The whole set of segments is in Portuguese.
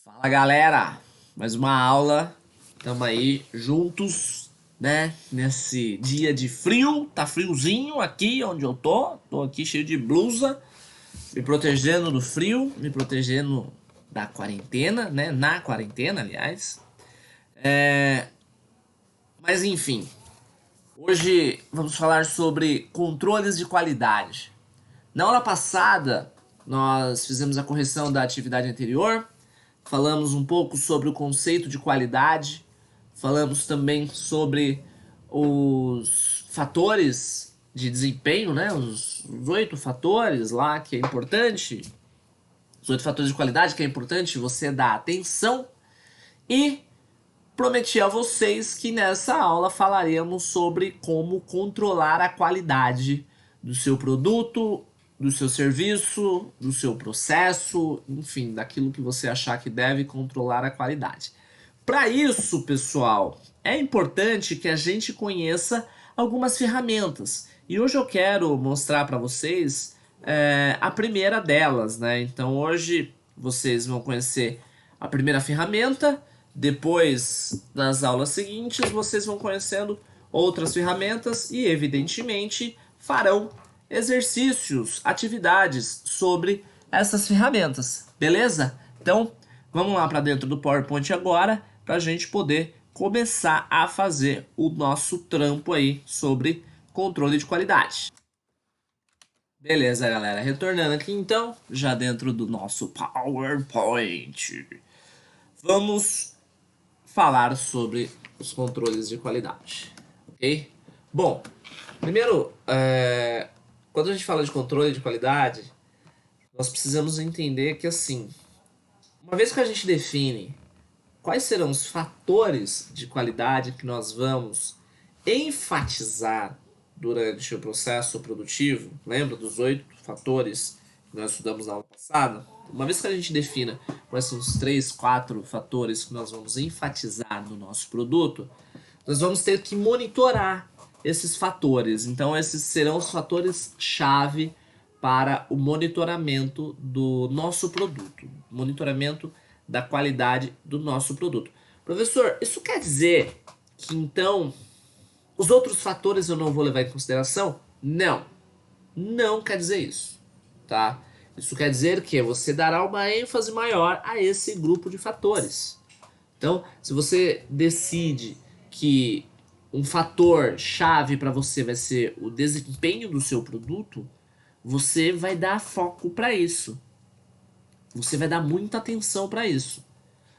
Fala galera, mais uma aula, tamo aí juntos, né, nesse dia de frio, tá friozinho aqui onde eu tô aqui cheio de blusa, me protegendo do frio, me protegendo da quarentena, né, na quarentena aliás, mas enfim, hoje vamos falar sobre controles de qualidade. Na aula passada, nós fizemos a correção da atividade anterior, falamos um pouco sobre o conceito de qualidade, falamos também sobre os fatores de desempenho, né? Os 8 fatores lá que é importante, os 8 fatores de qualidade que é importante você dar atenção. E prometi a vocês que nessa aula falaremos sobre como controlar a qualidade do seu produto, do seu serviço, do seu processo, enfim, daquilo que você achar que deve controlar a qualidade. Para isso, pessoal, é importante que a gente conheça algumas ferramentas. E hoje eu quero mostrar para vocês a primeira delas, né? Então hoje vocês vão conhecer a primeira ferramenta. Depois, nas aulas seguintes, vocês vão conhecendo outras ferramentas e, evidentemente, farão exercícios, atividades sobre essas ferramentas, beleza? Então, vamos lá para dentro do PowerPoint agora para a gente poder começar a fazer o nosso trampo aí sobre controle de qualidade. Beleza, galera. Retornando aqui então, já dentro do nosso PowerPoint. Vamos falar sobre os controles de qualidade, ok? Bom, primeiro, quando a gente fala de controle de qualidade, nós precisamos entender que, assim, uma vez que a gente define quais serão os fatores de qualidade que nós vamos enfatizar durante o processo produtivo, lembra dos 8 fatores que nós estudamos na aula passada? Uma vez que a gente defina quais são os 3, 4 fatores que nós vamos enfatizar no nosso produto, nós vamos ter que monitorar esses fatores. Então, esses serão os fatores-chave para o monitoramento do nosso produto, monitoramento da qualidade do nosso produto. Professor, isso quer dizer que então os outros fatores eu não vou levar em consideração? Não, não quer dizer isso, tá? Isso quer dizer que você dará uma ênfase maior a esse grupo de fatores. Então, se você decide que um fator chave para você vai ser o desempenho do seu produto, você vai dar foco para isso. Você vai dar muita atenção para isso.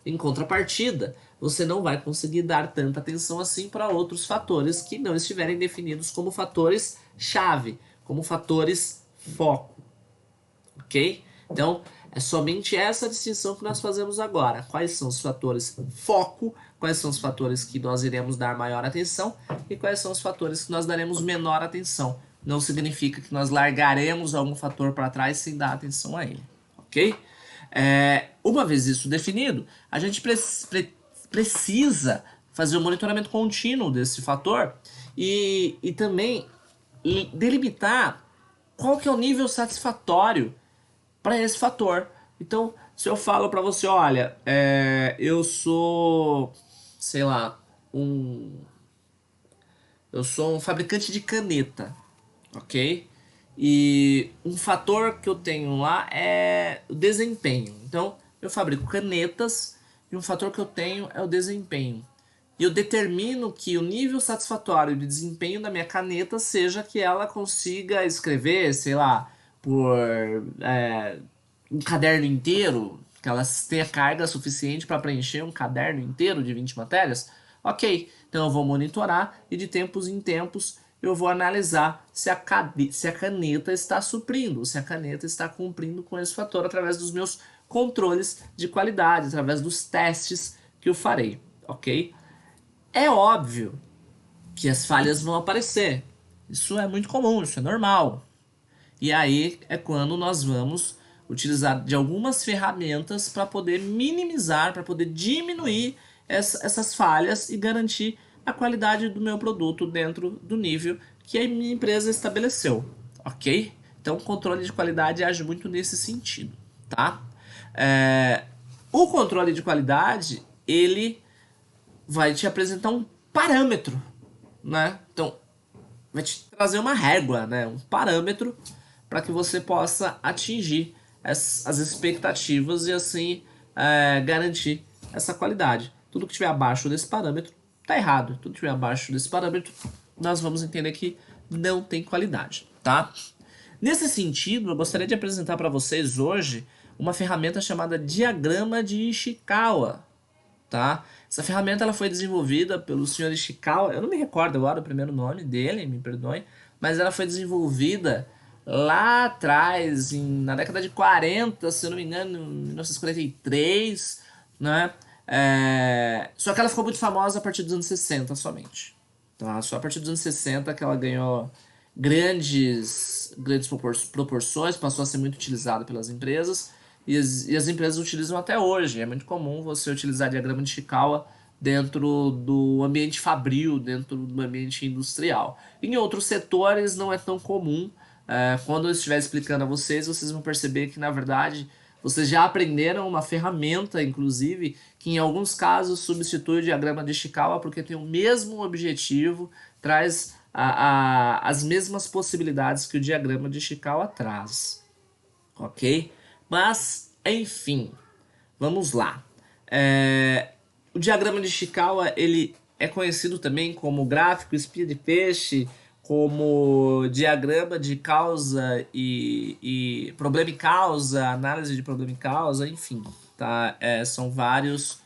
Em contrapartida, você não vai conseguir dar tanta atenção assim para outros fatores que não estiverem definidos como fatores chave, como fatores foco, ok? Então, é somente essa distinção que nós fazemos agora. Quais são os fatores foco, quais são os fatores que nós iremos dar maior atenção e quais são os fatores que nós daremos menor atenção. Não significa que nós largaremos algum fator para trás sem dar atenção a ele, ok? Uma vez isso definido, a gente precisa fazer o monitoramento contínuo desse fator e também delimitar qual que é o nível satisfatório para esse fator. Então, se eu falo para você, olha, eu sou, sei lá, eu sou um fabricante de caneta, ok? E um fator que eu tenho lá é o desempenho. Então, eu fabrico canetas e um fator que eu tenho é o desempenho. E eu determino que o nível satisfatório de desempenho da minha caneta seja que ela consiga escrever, sei lá, por um caderno inteiro, que ela tenha carga suficiente para preencher um caderno inteiro de 20 matérias. Ok, então eu vou monitorar e de tempos em tempos eu vou analisar se a caneta está suprindo, se a caneta está cumprindo com esse fator através dos meus controles de qualidade, através dos testes que eu farei, ok? É óbvio que as falhas vão aparecer. Isso é muito comum, isso é normal. E aí é quando nós vamos utilizar de algumas ferramentas para poder minimizar, para poder diminuir essas falhas e garantir a qualidade do meu produto dentro do nível que a minha empresa estabeleceu, ok? Então, o controle de qualidade age muito nesse sentido, tá? O controle de qualidade, ele vai te apresentar um parâmetro, né? Então, vai te trazer uma régua, né? Um parâmetro para que você possa atingir as expectativas e assim garantir essa qualidade. Tudo que estiver abaixo desse parâmetro tá errado. Tudo que estiver abaixo desse parâmetro, nós vamos entender que não tem qualidade, tá? Nesse sentido, eu gostaria de apresentar para vocês hoje uma ferramenta chamada Diagrama de Ishikawa, tá? Essa ferramenta ela foi desenvolvida pelo Sr. Ishikawa, eu não me recordo agora o primeiro nome dele, me perdoem, mas ela foi desenvolvida lá atrás, na década de 40, se eu não me engano, em 1943, né? Só que ela ficou muito famosa a partir dos anos 60 somente. Tá? Só a partir dos anos 60 que ela ganhou grandes proporções, passou a ser muito utilizada pelas empresas e as empresas utilizam até hoje. É muito comum você utilizar diagrama de Ishikawa dentro do ambiente fabril, dentro do ambiente industrial. Em outros setores não é tão comum. Quando eu estiver explicando a vocês, vocês vão perceber que, na verdade, vocês já aprenderam uma ferramenta, inclusive, que em alguns casos substitui o diagrama de Ishikawa porque tem o mesmo objetivo, traz as mesmas possibilidades que o diagrama de Ishikawa traz. Ok? Mas, enfim, vamos lá. O diagrama de Ishikawa ele é conhecido também como gráfico espinha de peixe, como diagrama de causa e problema e causa, análise de problema e causa, enfim, tá? São vários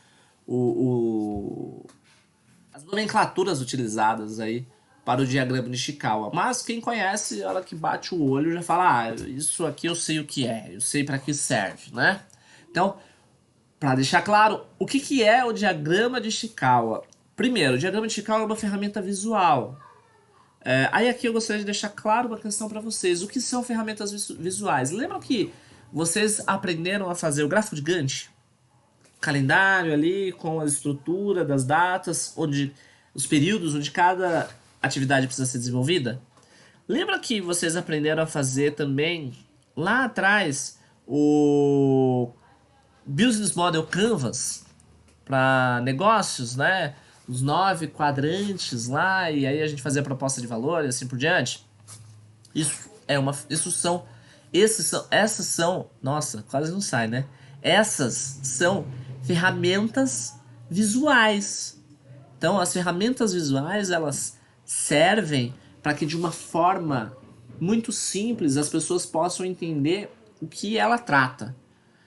as nomenclaturas utilizadas aí para o diagrama de Ishikawa. Mas quem conhece, a hora que bate o olho, já fala: isso aqui eu sei o que é, eu sei para que serve, né? Então, para deixar claro, o que é o diagrama de Ishikawa? Primeiro, o diagrama de Ishikawa é uma ferramenta visual. Aí aqui eu gostaria de deixar claro uma questão para vocês. O que são ferramentas visuais? Lembram que vocês aprenderam a fazer o gráfico de Gantt? Calendário ali com a estrutura das datas, onde os períodos onde cada atividade precisa ser desenvolvida? Lembra que vocês aprenderam a fazer também lá atrás o Business Model Canvas para negócios, né? Os 9 quadrantes lá, e aí a gente fazia a proposta de valor e assim por diante. Essas são, nossa, quase não sai, né? Essas são ferramentas visuais. Então, as ferramentas visuais, elas servem para que de uma forma muito simples as pessoas possam entender o que ela trata.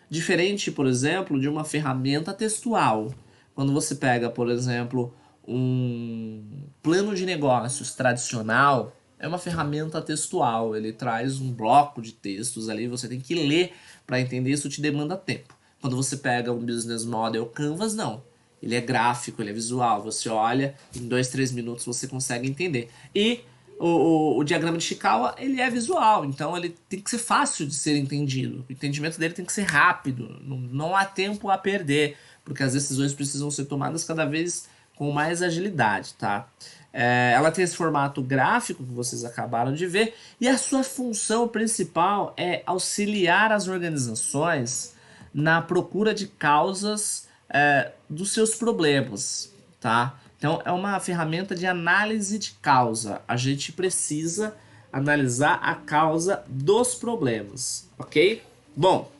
Diferente, por exemplo, de uma ferramenta textual. Quando você pega, por exemplo, um plano de negócios tradicional, é uma ferramenta textual. Ele traz um bloco de textos ali, você tem que ler para entender, isso te demanda tempo. Quando você pega um Business Model Canvas, não. Ele é gráfico, ele é visual. Você olha, em 2, 3 minutos você consegue entender. E o diagrama de Ishikawa, ele é visual, então ele tem que ser fácil de ser entendido. O entendimento dele tem que ser rápido, não há tempo a perder, porque as decisões precisam ser tomadas cada vez com mais agilidade, tá? Ela tem esse formato gráfico que vocês acabaram de ver, e a sua função principal é auxiliar as organizações na procura de causas dos seus problemas, tá? Então, é uma ferramenta de análise de causa. A gente precisa analisar a causa dos problemas, ok? Bom,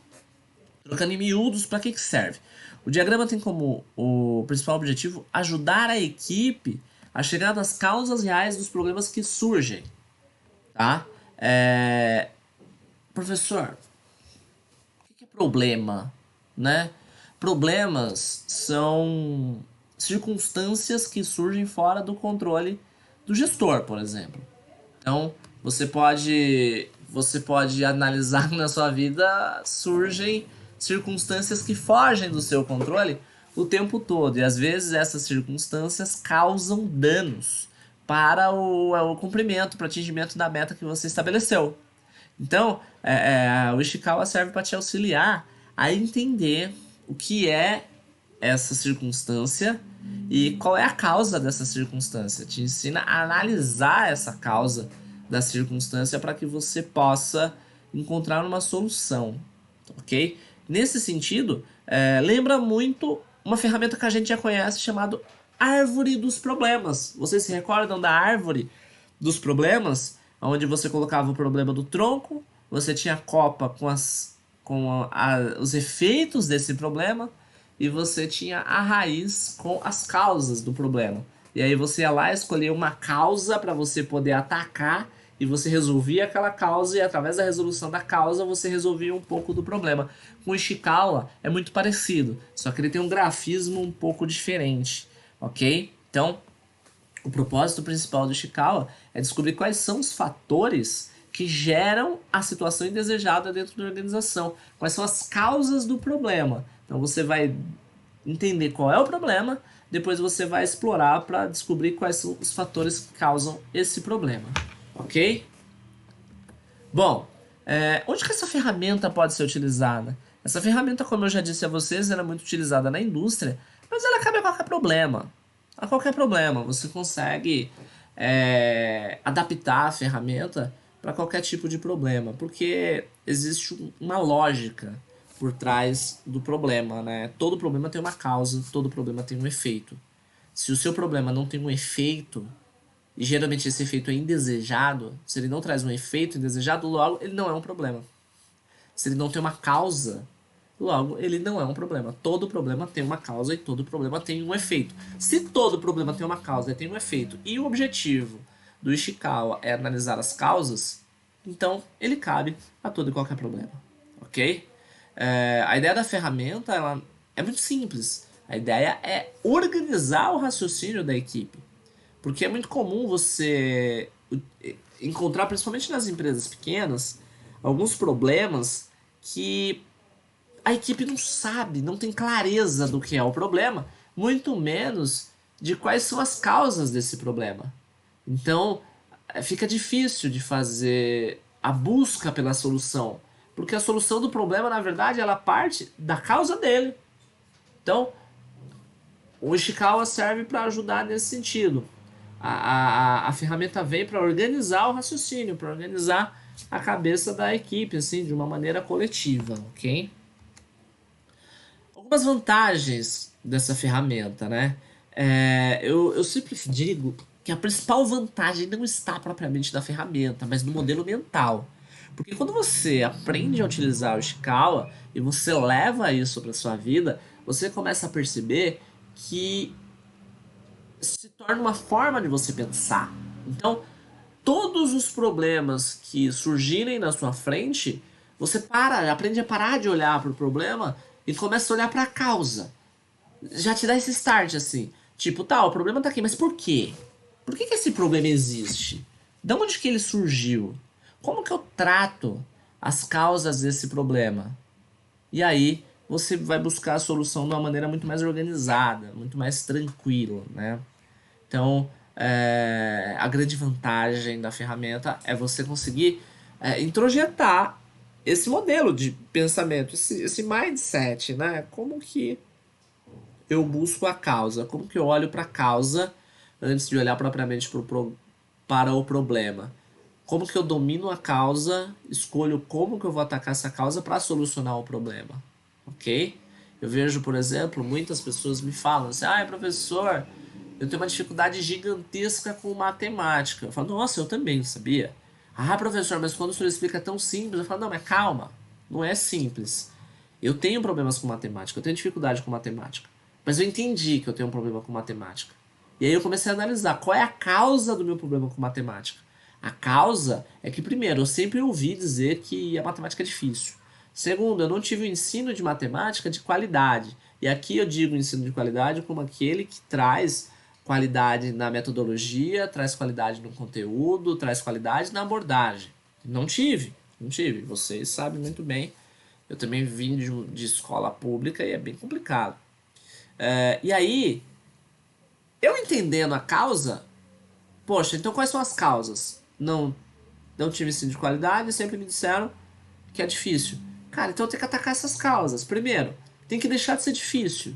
trocando em miúdos, para que serve? O diagrama tem como o principal objetivo ajudar a equipe a chegar nas causas reais dos problemas que surgem, tá? Professor, o que é problema, né? Problemas são circunstâncias que surgem fora do controle do gestor, por exemplo. Então, você pode analisar que na sua vida surgem circunstâncias que fogem do seu controle o tempo todo. E às vezes essas circunstâncias causam danos para o cumprimento, para o atingimento da meta que você estabeleceu. Então, o Ishikawa serve para te auxiliar a entender o que é essa circunstância e qual é a causa dessa circunstância. Te ensina a analisar essa causa da circunstância para que você possa encontrar uma solução, ok? Nesse sentido, lembra muito uma ferramenta que a gente já conhece chamada árvore dos problemas. Vocês se recordam da árvore dos problemas? Onde você colocava o problema do tronco, você tinha a copa com os efeitos desse problema, e você tinha a raiz com as causas do problema. E aí você ia lá escolher uma causa para você poder atacar, e você resolvia aquela causa, e através da resolução da causa você resolvia um pouco do problema. Com o Ishikawa é muito parecido, só que ele tem um grafismo um pouco diferente, ok? Então, o propósito principal do Ishikawa é descobrir quais são os fatores que geram a situação indesejada dentro da organização, quais são as causas do problema. Então você vai entender qual é o problema, depois você vai explorar para descobrir quais são os fatores que causam esse problema, ok? Bom, onde que essa ferramenta pode ser utilizada? Essa ferramenta, como eu já disse a vocês, ela é muito utilizada na indústria, mas ela cabe a qualquer problema. A qualquer problema, você consegue adaptar a ferramenta para qualquer tipo de problema, porque existe uma lógica por trás do problema, né? Todo problema tem uma causa, todo problema tem um efeito. Se o seu problema não tem um efeito, e geralmente esse efeito é indesejado, se ele não traz um efeito indesejado, logo ele não é um problema. Se ele não tem uma causa, logo ele não é um problema. Todo problema tem uma causa e todo problema tem um efeito. Se todo problema tem uma causa e tem um efeito, e o objetivo do Ishikawa é analisar as causas, então ele cabe a todo e qualquer problema, ok? A ideia da ferramenta ela é muito simples. A ideia é organizar o raciocínio da equipe. Porque é muito comum você encontrar, principalmente nas empresas pequenas, alguns problemas que a equipe não sabe, não tem clareza do que é o problema, muito menos de quais são as causas desse problema. Então, fica difícil de fazer a busca pela solução, porque a solução do problema, na verdade, ela parte da causa dele. Então, o Ishikawa serve para ajudar nesse sentido. A ferramenta vem para organizar o raciocínio, para organizar a cabeça da equipe, assim, de uma maneira coletiva, ok? Algumas vantagens dessa ferramenta, né? Eu sempre digo que a principal vantagem não está propriamente na ferramenta, mas no modelo mental. Porque quando você aprende a utilizar o Ishikawa e você leva isso para sua vida, você começa a perceber que se torna uma forma de você pensar. Então, todos os problemas que surgirem na sua frente, você aprende a parar de olhar para o problema e começa a olhar para a causa. Já te dá esse start assim, tipo, tá, o problema tá aqui, mas por quê? Por que esse problema existe? De onde que ele surgiu? Como que eu trato as causas desse problema? E aí você vai buscar a solução de uma maneira muito mais organizada, muito mais tranquila, né? Então, a grande vantagem da ferramenta é você conseguir introjetar esse modelo de pensamento, esse mindset, né? Como que eu busco a causa? Como que eu olho para a causa antes de olhar propriamente para o problema? Como que eu domino a causa, escolho como que eu vou atacar essa causa para solucionar o problema, ok? Eu vejo, por exemplo, muitas pessoas me falam assim, professor, eu tenho uma dificuldade gigantesca com matemática. Eu falo, nossa, eu também, sabia? Professor, mas quando o senhor explica tão simples, eu falo, não, mas calma, não é simples. Eu tenho problemas com matemática, eu tenho dificuldade com matemática. Mas eu entendi que eu tenho um problema com matemática. E aí eu comecei a analisar qual é a causa do meu problema com matemática. A causa é que, primeiro, eu sempre ouvi dizer que a matemática é difícil. Segundo, eu não tive o ensino de matemática de qualidade. E aqui eu digo ensino de qualidade como aquele que traz qualidade na metodologia, traz qualidade no conteúdo, traz qualidade na abordagem. Não tive. Vocês sabem muito bem. Eu também vim de escola pública e é bem complicado. E aí, eu entendendo a causa, poxa, então quais são as causas? Não tive ensino de qualidade, sempre me disseram que é difícil. Cara, então eu tenho que atacar essas causas. Primeiro, tem que deixar de ser difícil.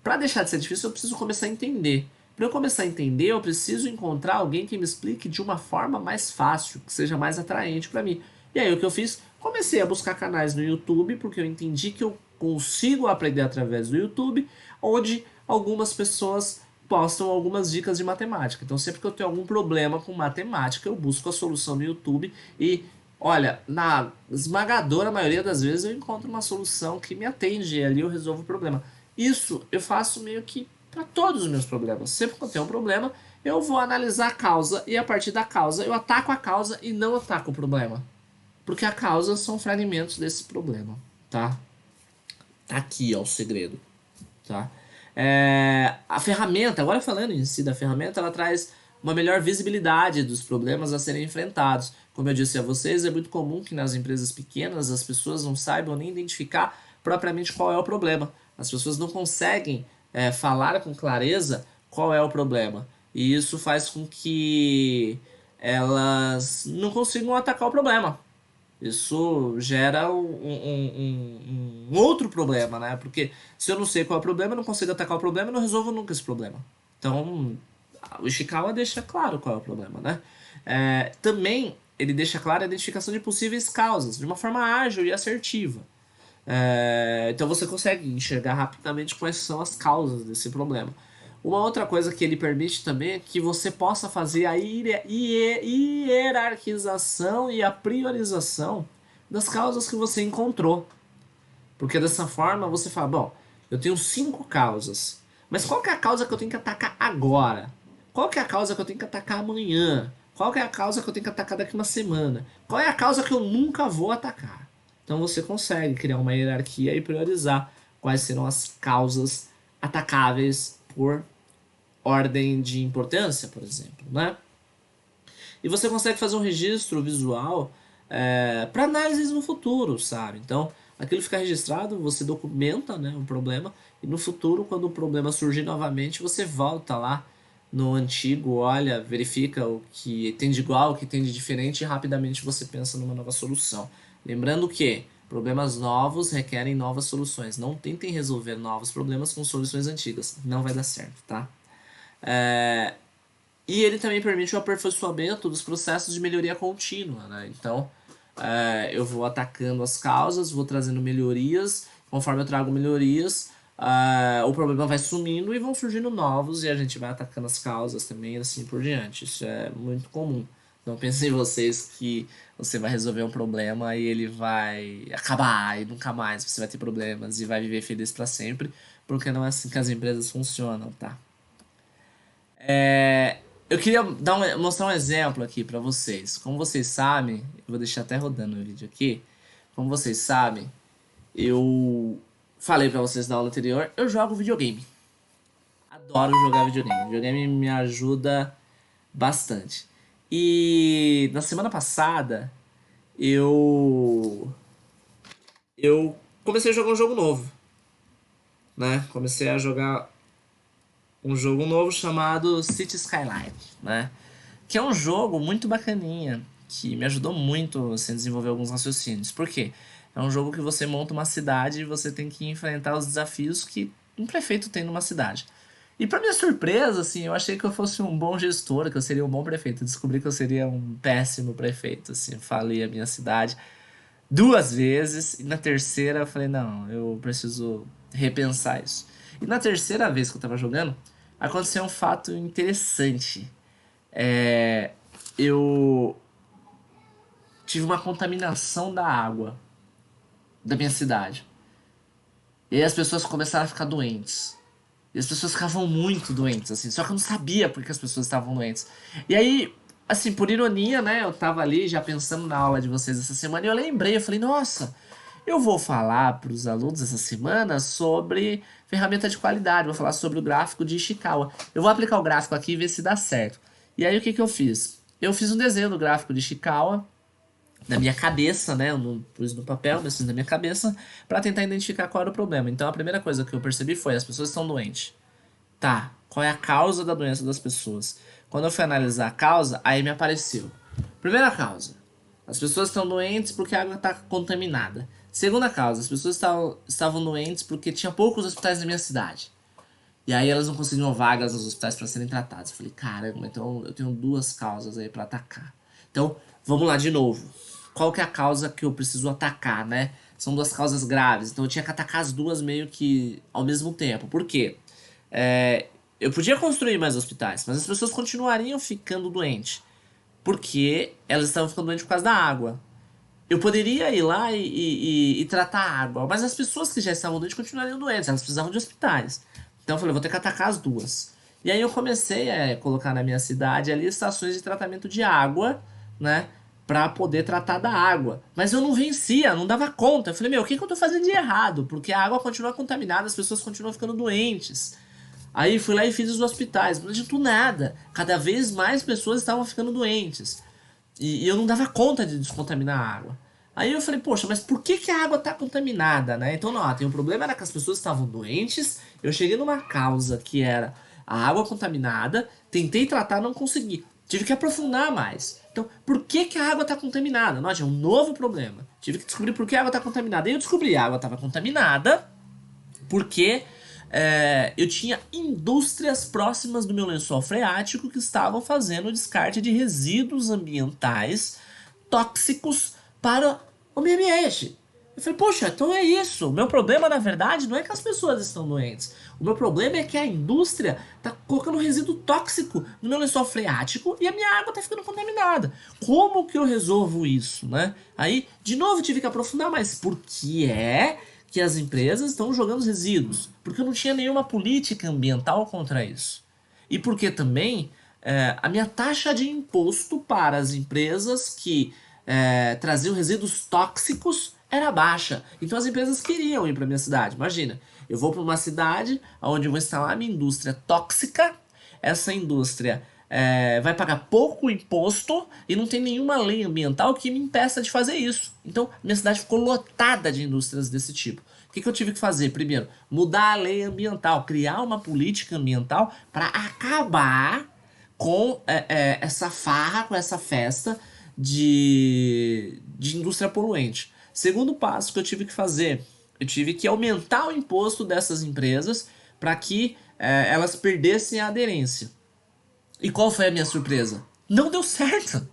Para deixar de ser difícil, eu preciso começar a entender. Para eu começar a entender, eu preciso encontrar alguém que me explique de uma forma mais fácil, que seja mais atraente para mim. E aí o que eu fiz? Comecei a buscar canais no YouTube, porque eu entendi que eu consigo aprender através do YouTube, onde algumas pessoas postam algumas dicas de matemática. Então, sempre que eu tenho algum problema com matemática, eu busco a solução no YouTube e, olha, na esmagadora maioria das vezes eu encontro uma solução que me atende e ali eu resolvo o problema. Isso eu faço meio que para todos os meus problemas. Sempre que eu tenho um problema, eu vou analisar a causa e a partir da causa eu ataco a causa e não ataco o problema. Porque a causa são fragmentos desse problema, tá? Tá aqui, ó, o segredo, tá? A ferramenta, agora falando em si da ferramenta, ela traz uma melhor visibilidade dos problemas a serem enfrentados. Como eu disse a vocês, é muito comum que nas empresas pequenas as pessoas não saibam nem identificar propriamente qual é o problema. As pessoas não conseguem falar com clareza qual é o problema. E isso faz com que elas não consigam atacar o problema. Isso gera um outro problema, né? Porque se eu não sei qual é o problema, eu não consigo atacar o problema, eu não resolvo nunca esse problema. Então, o Ishikawa deixa claro qual é o problema, né? Também ele deixa claro a identificação de possíveis causas, de uma forma ágil e assertiva. Então você consegue enxergar rapidamente quais são as causas desse problema. Uma outra coisa que ele permite também é que você possa fazer a hierarquização e a priorização das causas que você encontrou. Porque dessa forma você fala, bom, eu tenho 5 causas, mas qual que é a causa que eu tenho que atacar agora? Qual que é a causa que eu tenho que atacar amanhã? Qual que é a causa que eu tenho que atacar daqui uma semana? Qual é a causa que eu nunca vou atacar? Então você consegue criar uma hierarquia e priorizar quais serão as causas atacáveis por ordem de importância, por exemplo, né? E você consegue fazer um registro visual para análises no futuro, sabe? Então, aquilo fica registrado, você documenta, né, o problema, e no futuro, quando o problema surgir novamente, você volta lá no antigo, olha, verifica o que tem de igual, o que tem de diferente, e rapidamente você pensa numa nova solução. Lembrando que problemas novos requerem novas soluções. Não tentem resolver novos problemas com soluções antigas. Não vai dar certo, tá? E ele também permite o aperfeiçoamento dos processos de melhoria contínua, né? Então, eu vou atacando as causas, vou trazendo melhorias, conforme eu trago melhorias, o problema vai sumindo e vão surgindo novos e a gente vai atacando as causas também e assim por diante. Isso é muito comum. Não pensem vocês que você vai resolver um problema e ele vai acabar e nunca mais você vai ter problemas e vai viver feliz para sempre, porque não é assim que as empresas funcionam, tá? Eu queria mostrar um exemplo aqui para vocês. Como vocês sabem, eu vou deixar até rodando o vídeo aqui. Como vocês sabem, eu falei para vocês na aula anterior, eu jogo videogame. Adoro jogar videogame. Videogame me ajuda bastante. E na semana passada eu eu comecei a jogar um jogo novo, né? Comecei a jogar um jogo novo chamado City Skyline, né? Que é um jogo muito bacaninha, que me ajudou muito assim, a desenvolver alguns raciocínios. Por quê? É um jogo que você monta uma cidade e você tem que enfrentar os desafios que um prefeito tem numa cidade. E para minha surpresa, assim, eu achei que eu fosse um bom gestor, que eu seria um bom prefeito. Eu descobri que eu seria um péssimo prefeito, assim, falei a minha cidade 2 vezes e na terceira eu falei, não, eu preciso repensar isso. E na terceira vez que eu tava jogando, aconteceu um fato interessante. Eu tive uma contaminação da água da minha cidade. E aí as pessoas começaram a ficar doentes. E as pessoas ficavam muito doentes, assim. Só que eu não sabia porque as pessoas estavam doentes. E aí, assim, por ironia, né? Eu tava ali já pensando na aula de vocês essa semana e eu lembrei, eu falei, nossa, eu vou falar para os alunos essa semana sobre ferramenta de qualidade, vou falar sobre o gráfico de Ishikawa. Eu vou aplicar o gráfico aqui e ver se dá certo. E aí o que que eu fiz? Eu fiz um desenho do gráfico de Ishikawa na minha cabeça, né? Eu não pus no papel, mas fiz na minha cabeça para tentar identificar qual era o problema. Então a primeira coisa que eu percebi foi as pessoas estão doentes. Tá, qual é a causa da doença das pessoas? Quando eu fui analisar a causa, aí me apareceu. Primeira causa, as pessoas estão doentes porque a água está contaminada. Segunda causa, as pessoas estavam doentes porque tinha poucos hospitais na minha cidade. E aí elas não conseguiam vagas nos hospitais para serem tratadas. Eu falei, caramba, então eu tenho 2 causas aí para atacar. Então, vamos lá de novo. Qual que é a causa que eu preciso atacar, né? são duas causas graves. Então eu tinha que atacar as duas meio que ao mesmo tempo. Por quê? Eu podia construir mais hospitais, mas as pessoas continuariam ficando doentes. Porque elas estavam ficando doentes por causa da água. Eu poderia ir lá e tratar a água, mas as pessoas que já estavam doentes continuariam doentes, elas precisavam de hospitais. Então eu falei, vou ter que atacar as duas. E aí eu comecei a colocar na minha cidade ali estações de tratamento de água, né? Pra poder tratar da água. Mas eu não vencia, não dava conta. Eu falei, meu, o que que eu tô fazendo de errado? Porque a água continua contaminada, as pessoas continuam ficando doentes. Aí fui lá e fiz os hospitais, não adiantou nada. Cada vez mais pessoas estavam ficando doentes. E eu não dava conta de descontaminar a água. Aí eu falei, poxa, mas por que que a água está contaminada, né? Então, não, tem um problema, era que as pessoas estavam doentes. Eu cheguei numa causa que era a água contaminada, tentei tratar, não consegui. Tive que aprofundar mais. Então, por que que a água está contaminada? Nossa, é um novo problema. Tive que descobrir por que a água está contaminada. Aí eu descobri que a água estava contaminada porque eu tinha indústrias próximas do meu lençol freático que estavam fazendo descarte de resíduos ambientais tóxicos para o meio ambiente. Eu falei, poxa, então é isso. O meu problema, na verdade, não é que as pessoas estão doentes. O meu problema é que a indústria está colocando resíduo tóxico no meu lençol freático e a minha água está ficando contaminada. Como que eu resolvo isso, né? Aí, de novo, tive que aprofundar mais. Por que é que as empresas estão jogando resíduos? Porque eu não tinha nenhuma política ambiental contra isso. E porque também a minha taxa de imposto para as empresas que traziam resíduos tóxicos era baixa. Então as empresas queriam ir para minha cidade. Imagina, eu vou para uma cidade onde eu vou instalar minha indústria tóxica. Essa indústria vai pagar pouco imposto e não tem nenhuma lei ambiental que me impeça de fazer isso. Então minha cidade ficou lotada de indústrias desse tipo. O que eu tive que fazer? Primeiro, mudar a lei ambiental, criar uma política ambiental para acabar com essa farra, com essa festa de indústria poluente. Segundo passo que eu tive que fazer, eu tive que aumentar o imposto dessas empresas para que elas perdessem a aderência. E qual foi a minha surpresa? Não deu certo.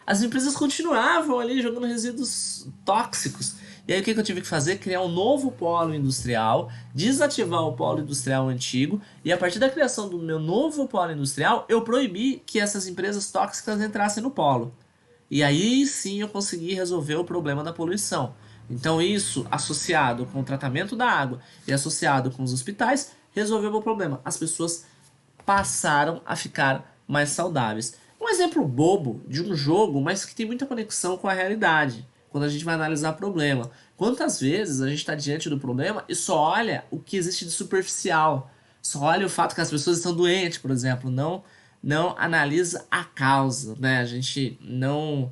As empresas continuavam ali jogando resíduos tóxicos. E aí o que eu tive que fazer? Criar um novo polo industrial, desativar o polo industrial antigo, e a partir da criação do meu novo polo industrial, eu proibi que essas empresas tóxicas entrassem no polo. E aí sim eu consegui resolver o problema da poluição. Então isso, associado com o tratamento da água e associado com os hospitais, resolveu o problema. As pessoas passaram a ficar mais saudáveis. Um exemplo bobo de um jogo, mas que tem muita conexão com a realidade, quando a gente vai analisar o problema. Quantas vezes a gente está diante do problema e só olha o que existe de superficial, só olha o fato que as pessoas estão doentes, por exemplo, não analisa a causa, né? A gente não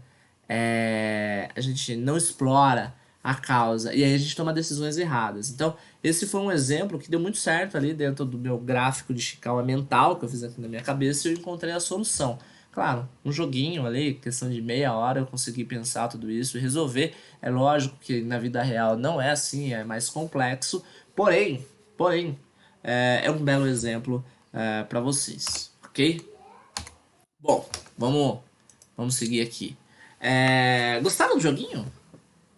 explora a causa e aí a gente toma decisões erradas. Então, esse foi um exemplo que deu muito certo ali dentro do meu gráfico de Ishikawa mental que eu fiz aqui na minha cabeça e eu encontrei a solução. Claro, um joguinho ali, questão de meia hora eu consegui pensar tudo isso e resolver. É lógico que na vida real não é assim, é mais complexo, porém, é um belo exemplo para vocês, ok? Bom, vamos seguir aqui. Gostaram do joguinho?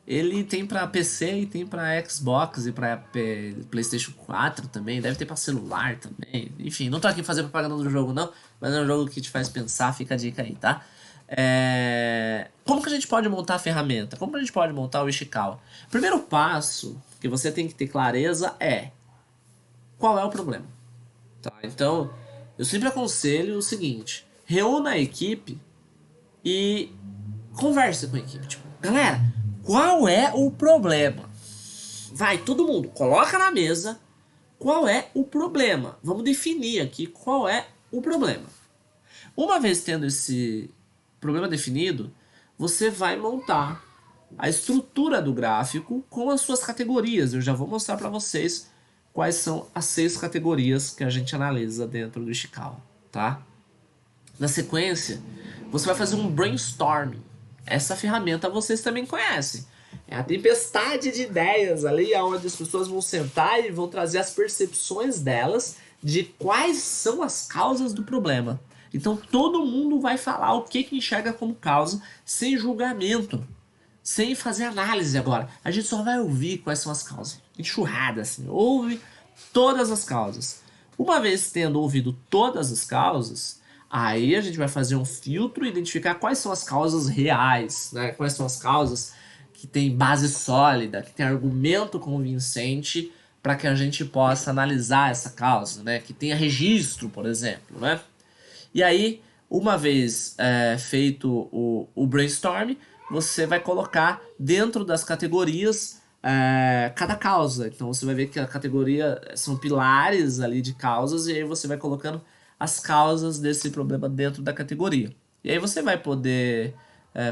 Ele tem pra PC e tem pra Xbox e pra PlayStation 4 também. Deve ter pra celular também. Enfim, não tô aqui fazendo propaganda do jogo não, mas é um jogo que te faz pensar, fica a dica aí, tá? Como que a gente pode montar a ferramenta? Como que a gente pode montar o Ishikawa? Primeiro passo que você tem que ter clareza é qual é o problema. Tá? Então, eu sempre aconselho o seguinte: reúna a equipe e converse com a equipe. Tipo, galera, qual é o problema? Vai, todo mundo, coloca na mesa qual é o problema. Vamos definir aqui qual é o problema. Uma vez tendo esse problema definido, você vai montar a estrutura do gráfico com as suas categorias. Eu já vou mostrar para vocês quais são as 6 categorias que a gente analisa dentro do Ishikawa, tá? Na sequência, você vai fazer um brainstorming. Essa ferramenta vocês também conhecem. É a tempestade de ideias ali, onde as pessoas vão sentar e vão trazer as percepções delas de quais são as causas do problema. Então todo mundo vai falar o que enxerga como causa, sem julgamento. sem fazer análise agora. A gente só vai ouvir quais são as causas. Enxurrada, assim. Ouve todas as causas. Uma vez tendo ouvido todas as causas, aí a gente vai fazer um filtro e identificar quais são as causas reais, né? Quais são as causas que têm base sólida, que têm argumento convincente para que a gente possa analisar essa causa, né? Que tenha registro, por exemplo, né? E aí, uma vez feito o brainstorm, você vai colocar dentro das categorias cada causa. Então você vai ver que a categoria são pilares ali de causas, e aí você vai colocando as causas desse problema dentro da categoria. E aí você vai poder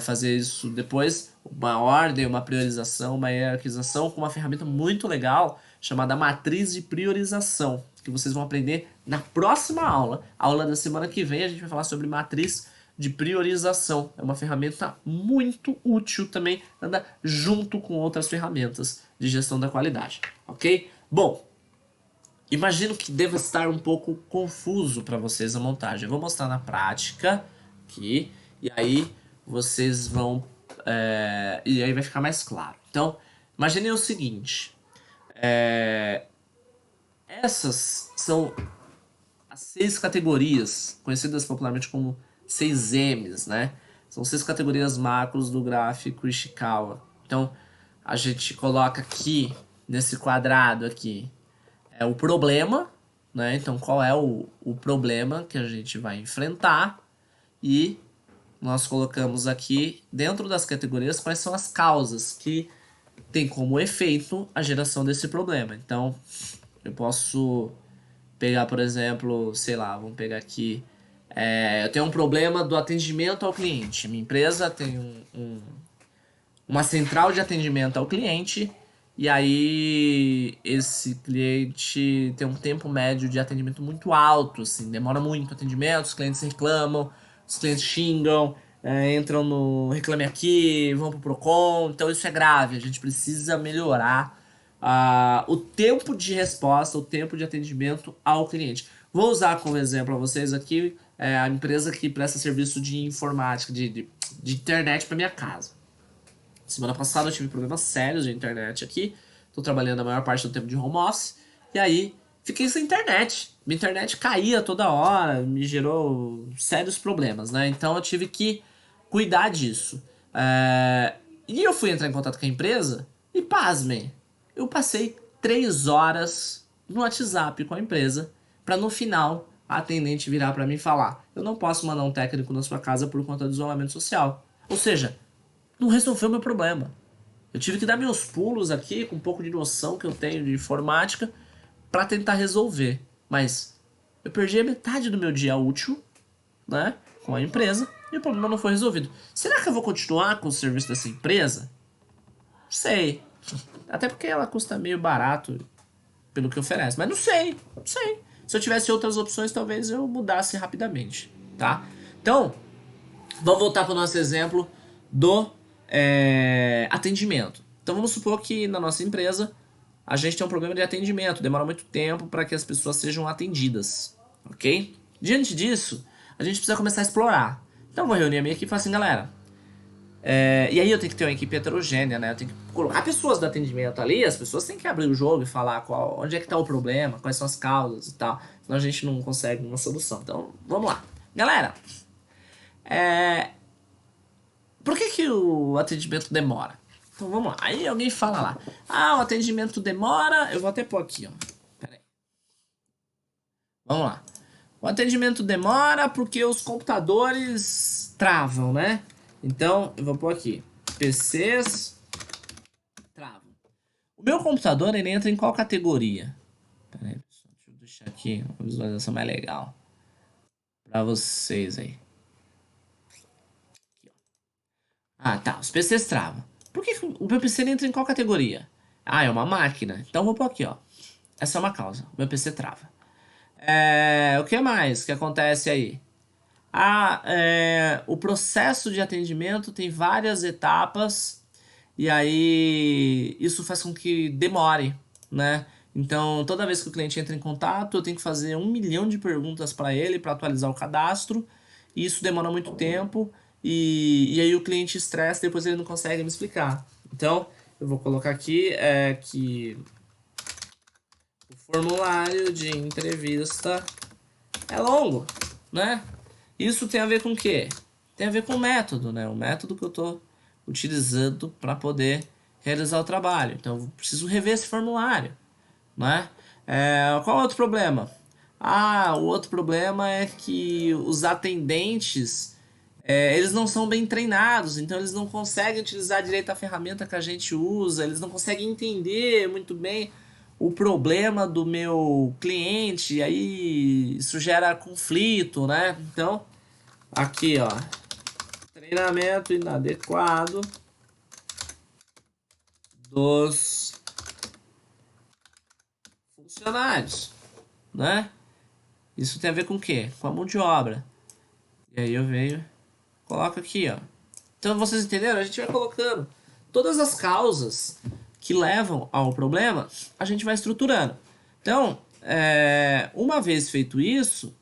fazer isso depois, uma ordem, uma priorização, uma hierarquização com uma ferramenta muito legal chamada matriz de priorização, que vocês vão aprender na próxima aula. A aula da semana que vem a gente vai falar sobre matriz de priorização. É uma ferramenta muito útil também, anda junto com outras ferramentas de gestão da qualidade, ok? Bom, imagino que deva estar um pouco confuso para vocês a montagem. Eu vou mostrar na prática aqui, e aí vocês vão... e aí vai ficar mais claro. Então, imaginem o seguinte. Essas são as 6 categorias, conhecidas popularmente como 6 M's, né? São 6 categorias macros do gráfico Ishikawa. Então, a gente coloca aqui, nesse quadrado aqui, o problema, né? Então, qual é o problema que a gente vai enfrentar? E nós colocamos aqui, dentro das categorias, quais são as causas que tem como efeito a geração desse problema. Então, eu posso pegar, por exemplo, sei lá, vamos pegar aqui. Eu tenho um problema do atendimento ao cliente. Minha empresa tem uma central de atendimento ao cliente, e aí esse cliente tem um tempo médio de atendimento muito alto, assim, demora muito o atendimento, os clientes reclamam, os clientes xingam, entram no Reclame Aqui, vão pro Procon, então isso é grave, a gente precisa melhorar o tempo de resposta, o tempo de atendimento ao cliente. Vou usar como exemplo a vocês aqui a empresa que presta serviço de informática, de internet para minha casa. Semana passada eu tive problemas sérios de internet aqui. Tô trabalhando a maior parte do tempo de home office. E aí, fiquei sem internet. Minha internet caía toda hora, me gerou sérios problemas, né? Então eu tive que cuidar disso. E eu fui entrar em contato com a empresa e, pasmem, eu passei 3 horas no WhatsApp com a empresa para no final a atendente virar para mim e falar: eu não posso mandar um técnico na sua casa por conta do isolamento social. Ou seja, não resolveu meu problema. Eu tive que dar meus pulos aqui, com um pouco de noção que eu tenho de informática, para tentar resolver. Mas eu perdi a metade do meu dia útil, né, com a empresa, e o problema não foi resolvido. Será que eu vou continuar com o serviço dessa empresa? Sei. Até porque ela custa meio barato pelo que oferece. Mas não sei, não sei. Se eu tivesse outras opções, talvez eu mudasse rapidamente, tá? Então, vamos voltar para o nosso exemplo do atendimento. Então vamos supor que na nossa empresa a gente tem um problema de atendimento, demora muito tempo para que as pessoas sejam atendidas, ok? Diante disso, a gente precisa começar a explorar. Então eu vou reunir a minha equipe e falar assim: galera, e aí eu tenho que ter uma equipe heterogênea, né? Eu tenho que colocar pessoas do atendimento ali, as pessoas têm que abrir o jogo e falar onde é que tá o problema, quais são as causas e tal, senão a gente não consegue uma solução. Então vamos lá. Galera, por que o atendimento demora? Então vamos lá. Aí alguém fala lá: o atendimento demora. Eu vou até pôr aqui, ó. Pera aí. Vamos lá. O atendimento demora porque os computadores travam, né? Então eu vou pôr aqui: PCs travam. O meu computador, ele entra em qual categoria? Pera aí, pessoal. Deixa eu deixar aqui uma visualização mais legal pra vocês aí. Tá. Os PCs travam. Por que o meu PC entra em qual categoria? É uma máquina. Então vou pôr aqui, ó. Essa é uma causa. O meu PC trava. O que mais que acontece aí? O processo de atendimento tem várias etapas e aí isso faz com que demore, né? Então, toda vez que o cliente entra em contato, eu tenho que fazer 1 milhão de perguntas para ele para atualizar o cadastro, e isso demora muito tempo. e aí o cliente estressa, depois ele não consegue me explicar. Então, eu vou colocar aqui que o formulário de entrevista é longo, né? Isso tem a ver com o quê? Tem a ver com o método, né? O método que eu estou utilizando para poder realizar o trabalho. Então, eu preciso rever esse formulário, né? Qual é o outro problema? O outro problema é que os atendentes eles não são bem treinados, então eles não conseguem utilizar direito a ferramenta que a gente usa, eles não conseguem entender muito bem o problema do meu cliente, e aí isso gera conflito, né? Então, aqui ó, treinamento inadequado dos funcionários, né? Isso tem a ver com o quê? Com a mão de obra. E aí eu venho, coloco aqui, ó. Então vocês entenderam? A gente vai colocando todas as causas que levam ao problema, a gente vai estruturando. Então, uma vez feito isso,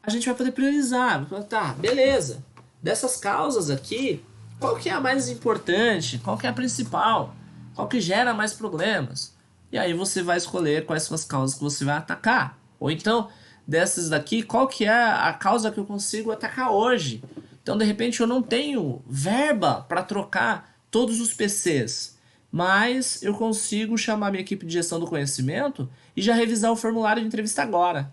a gente vai poder priorizar. Tá, beleza. Dessas causas aqui, qual que é a mais importante? Qual que é a principal? Qual que gera mais problemas? E aí você vai escolher quais são as causas que você vai atacar. Ou então, dessas daqui, qual que é a causa que eu consigo atacar hoje? Então, de repente, eu não tenho verba para trocar todos os PCs, mas eu consigo chamar minha equipe de gestão do conhecimento e já revisar o formulário de entrevista agora,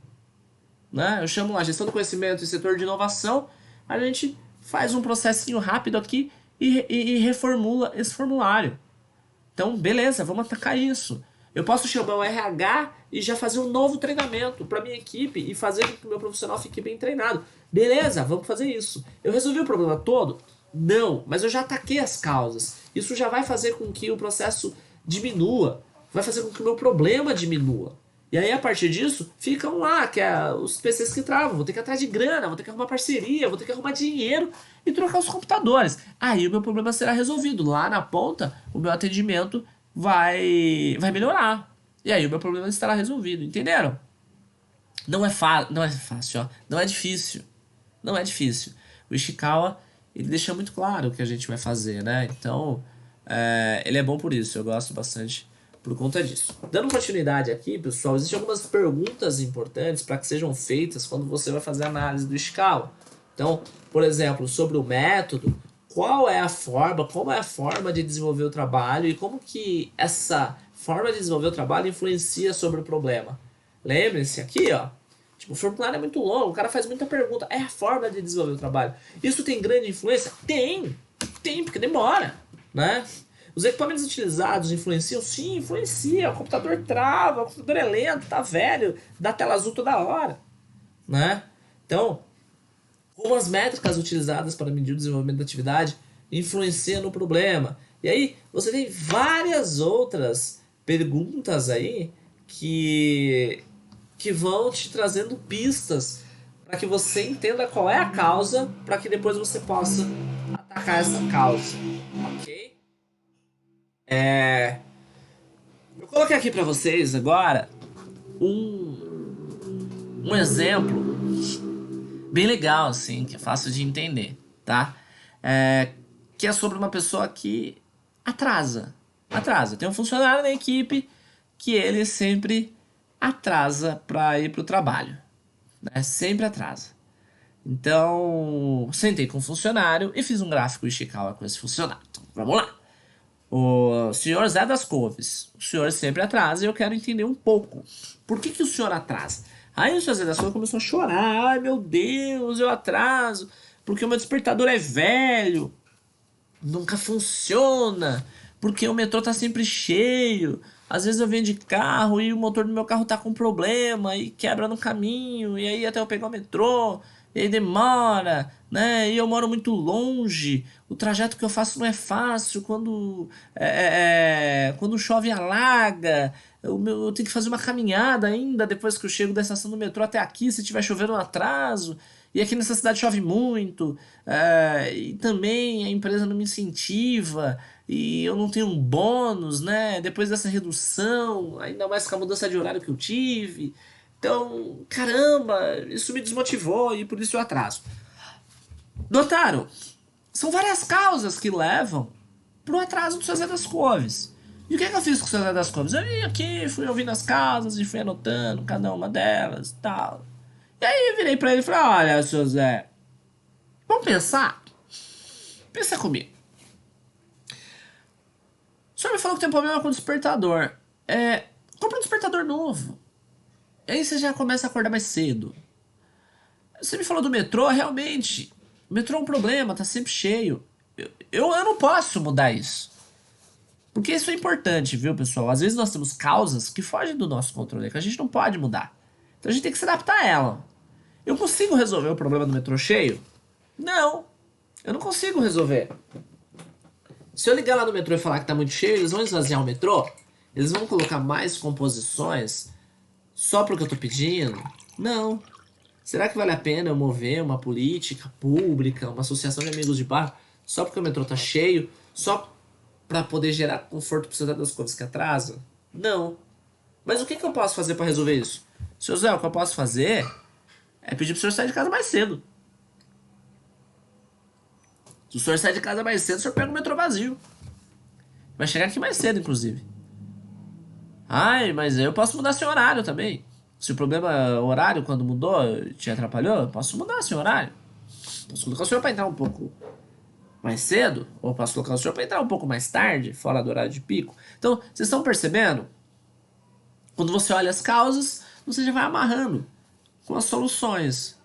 né? Eu chamo lá gestão do conhecimento e setor de inovação, a gente faz um processinho rápido aqui e reformula esse formulário. Então, beleza, vamos atacar isso. Eu posso chamar o RH e já fazer um novo treinamento para minha equipe e fazer com que o meu profissional fique bem treinado. Beleza, vamos fazer isso. Eu resolvi o problema todo? Não, mas eu já ataquei as causas. Isso já vai fazer com que o processo diminua, vai fazer com que o meu problema diminua. E aí, a partir disso, ficam lá, que é os PCs que travam. Vou ter que ir atrás de grana, vou ter que arrumar parceria, vou ter que arrumar dinheiro e trocar os computadores. Aí o meu problema será resolvido. Lá na ponta, o meu atendimento vai melhorar. E aí o meu problema estará resolvido. Entenderam? Não é fácil, ó. Não é difícil. Não é difícil. O Ishikawa, ele deixa muito claro o que a gente vai fazer, né? Então, ele é bom por isso. Eu gosto bastante por conta disso. Dando continuidade aqui, pessoal, existem algumas perguntas importantes para que sejam feitas quando você vai fazer a análise do Ishikawa. Então, por exemplo, sobre o método, qual é a forma, como é a forma de desenvolver o trabalho e como que essa forma de desenvolver o trabalho influencia sobre o problema. Lembrem-se aqui, ó. Tipo, o formulário é muito longo, o cara faz muita pergunta. É a forma de desenvolver o trabalho. Isso tem grande influência? Tem, porque demora, né? Os equipamentos utilizados influenciam? Sim, influencia. O computador trava, o computador é lento, tá velho, dá tela azul toda hora, né? Então, como as métricas utilizadas para medir o desenvolvimento da atividade influenciam no problema. E aí, você tem várias outras perguntas aí que vão te trazendo pistas para que você entenda qual é a causa, para que depois você possa atacar essa causa, ok? Eu coloquei aqui para vocês agora um exemplo bem legal, assim, que é fácil de entender, tá? Que é sobre uma pessoa que atrasa. Atrasa. Tem um funcionário na equipe que ele sempre atrasa para ir pro trabalho, né? Sempre atrasa. Então, sentei com o funcionário e fiz um gráfico Ishikawa com esse funcionário. Então, vamos lá. O senhor Zé das Couves, o senhor sempre atrasa e eu quero entender um pouco. Por que o senhor atrasa? Aí o senhor Zé das Couves começou a chorar. Ai, meu Deus, eu atraso. Porque o meu despertador é velho. Nunca funciona. Porque o metrô tá sempre cheio. Às vezes eu venho de carro e o motor do meu carro tá com problema e quebra no caminho. E aí até eu pegar o metrô. E aí demora, né? E eu moro muito longe. O trajeto que eu faço não é fácil. Quando chove alaga. Eu tenho que fazer uma caminhada ainda depois que eu chego da estação do metrô até aqui. Se tiver chovendo, um atraso. E aqui nessa cidade chove muito. E também a empresa não me incentiva. E eu não tenho um bônus, né? Depois dessa redução, ainda mais com a mudança de horário que eu tive. Então, caramba, isso me desmotivou e por isso eu atraso. Notaram? São várias causas que levam pro atraso do seu Zé das Couves. E o que eu fiz com o seu Zé das Couves? Eu vim aqui, fui ouvindo as causas e fui anotando cada uma delas e tal. E aí eu virei pra ele e falei, olha, seu Zé, vamos pensar? Pensa comigo. O senhor me falou que tem problema com o despertador. Compra um despertador novo. E aí você já começa a acordar mais cedo. Você me falou do metrô, realmente. O metrô é um problema, tá sempre cheio. Eu não posso mudar isso. Porque isso é importante, viu, pessoal? Às vezes nós temos causas que fogem do nosso controle, que a gente não pode mudar. Então a gente tem que se adaptar a ela. Eu consigo resolver o problema do metrô cheio? Não. Eu não consigo resolver. Se eu ligar lá no metrô e falar que tá muito cheio, eles vão esvaziar o metrô? Eles vão colocar mais composições só porque eu tô pedindo? Não. Será que vale a pena eu mover uma política pública, uma associação de amigos de bairro, só porque o metrô tá cheio, só para poder gerar conforto para cidade das coisas que atrasa? Não. Mas o que eu posso fazer para resolver isso? Seu Zé, o que eu posso fazer é pedir pro senhor sair de casa mais cedo. Se o senhor sair de casa mais cedo, o senhor pega o metrô vazio. Vai chegar aqui mais cedo, inclusive. Ai, mas eu posso mudar seu horário também. Se o problema é o horário, quando mudou, te atrapalhou, eu posso mudar seu horário. Posso colocar o senhor para entrar um pouco mais cedo, ou posso colocar o senhor para entrar um pouco mais tarde, fora do horário de pico. Então, vocês estão percebendo? Quando você olha as causas, você já vai amarrando com as soluções.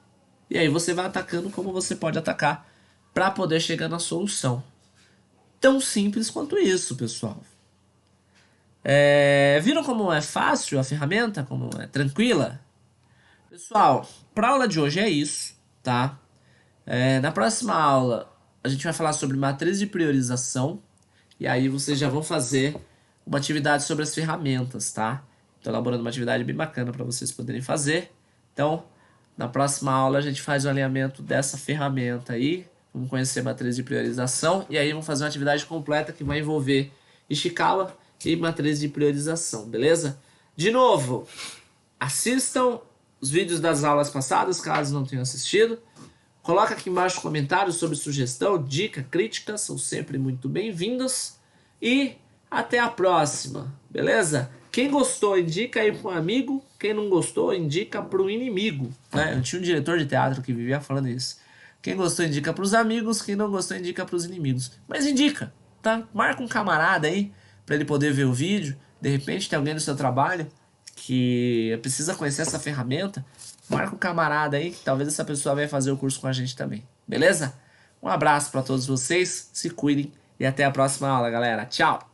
E aí você vai atacando como você pode atacar para poder chegar na solução. Tão simples quanto isso, pessoal. Viram como é fácil a ferramenta? Como é tranquila? Pessoal, para a aula de hoje é isso, tá? Na próxima aula a gente vai falar sobre matriz de priorização. E aí vocês já vão fazer uma atividade sobre as ferramentas, tá? Estou elaborando uma atividade bem bacana para vocês poderem fazer. Então, na próxima aula a gente faz o alinhamento dessa ferramenta aí. Vamos conhecer a matriz de priorização. E aí vamos fazer uma atividade completa que vai envolver Ishikawa e matriz de priorização, beleza? De novo, assistam os vídeos das aulas passadas, caso não tenham assistido. Coloca aqui embaixo comentários sobre sugestão, dica, crítica, são sempre muito bem-vindos. E até a próxima, beleza? Quem gostou, indica aí para um amigo. Quem não gostou, indica para o inimigo, né? Eu tinha um diretor de teatro que vivia falando isso. Quem gostou, indica para os amigos. Quem não gostou, indica para os inimigos. Mas indica, tá? Marca um camarada aí para ele poder ver o vídeo. De repente tem alguém no seu trabalho que precisa conhecer essa ferramenta. Marca um camarada aí, que talvez essa pessoa venha fazer o curso com a gente também. Beleza? Um abraço para todos vocês, se cuidem e até a próxima aula, galera. Tchau!